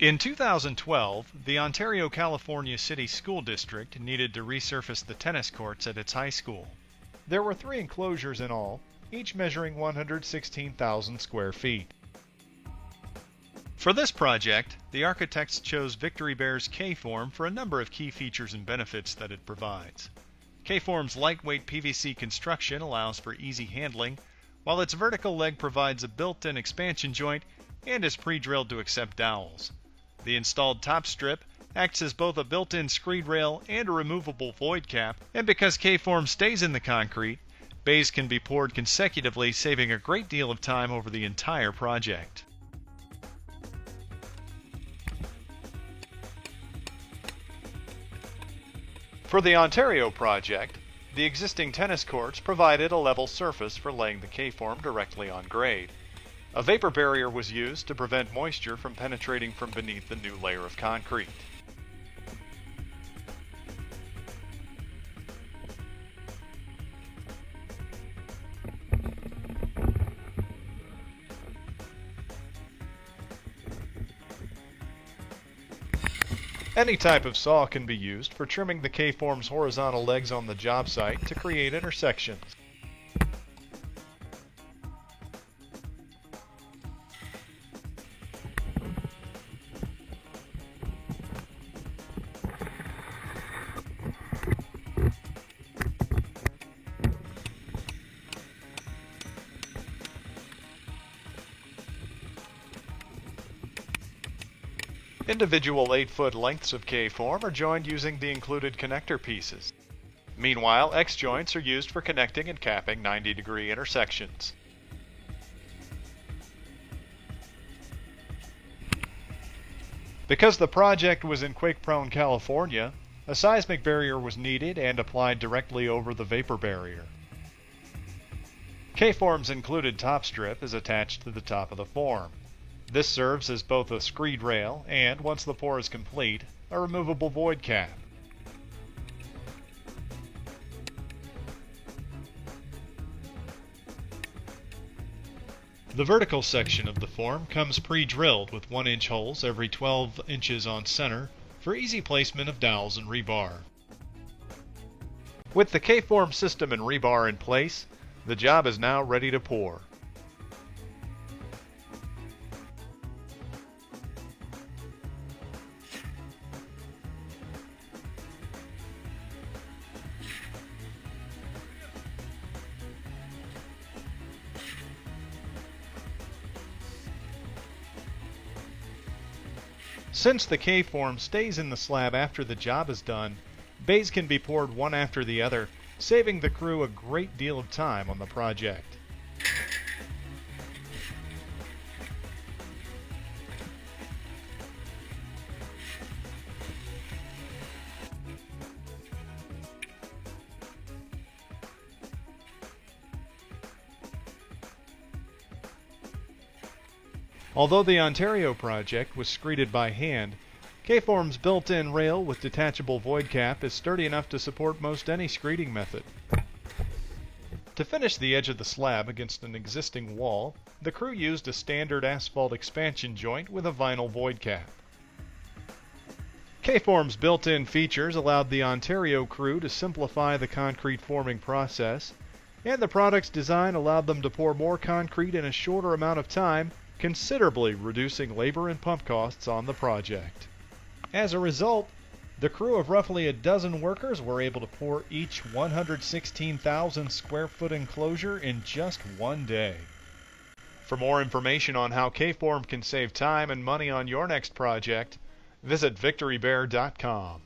In 2012, the Ontario, California City School District needed to resurface the tennis courts at its high school. There were 3 enclosures in all, each measuring 116,000 square feet. For this project, the architects chose Victory Bear's K-Form for a number of key features and benefits that it provides. K-Form's lightweight PVC construction allows for easy handling, while its vertical leg provides a built-in expansion joint and is pre-drilled to accept dowels. The installed top strip acts as both a built-in screed rail and a removable void cap, and because K-Form stays in the concrete, bays can be poured consecutively, saving a great deal of time over the entire project. For the Ontario project, the existing tennis courts provided a level surface for laying the K-Form directly on grade. A vapor barrier was used to prevent moisture from penetrating from beneath the new layer of concrete. Any type of saw can be used for trimming the K-Form's horizontal legs on the job site to create intersections. Individual 8-foot lengths of K-Form are joined using the included connector pieces. Meanwhile, X-joints are used for connecting and capping 90-degree intersections. Because the project was in quake-prone California, a seismic barrier was needed and applied directly over the vapor barrier. K-Form's included top strip is attached to the top of the form. This serves as both a screed rail and, once the pour is complete, a removable void cap. The vertical section of the form comes pre-drilled with 1-inch holes every 12 inches on center for easy placement of dowels and rebar. With the K-Form system and rebar in place, the job is now ready to pour. Since the K-Form stays in the slab after the job is done, bays can be poured one after the other, saving the crew a great deal of time on the project. Although the Ontario project was screeded by hand, K-Form's built-in rail with detachable void cap is sturdy enough to support most any screeding method. To finish the edge of the slab against an existing wall, the crew used a standard asphalt expansion joint with a vinyl void cap. K-Form's built-in features allowed the Ontario crew to simplify the concrete forming process, and the product's design allowed them to pour more concrete in a shorter amount of time, considerably reducing labor and pump costs on the project. As a result, the crew of roughly a dozen workers were able to pour each 116,000 square foot enclosure in just one day. For more information on how K-Form can save time and money on your next project, visit victorybear.com.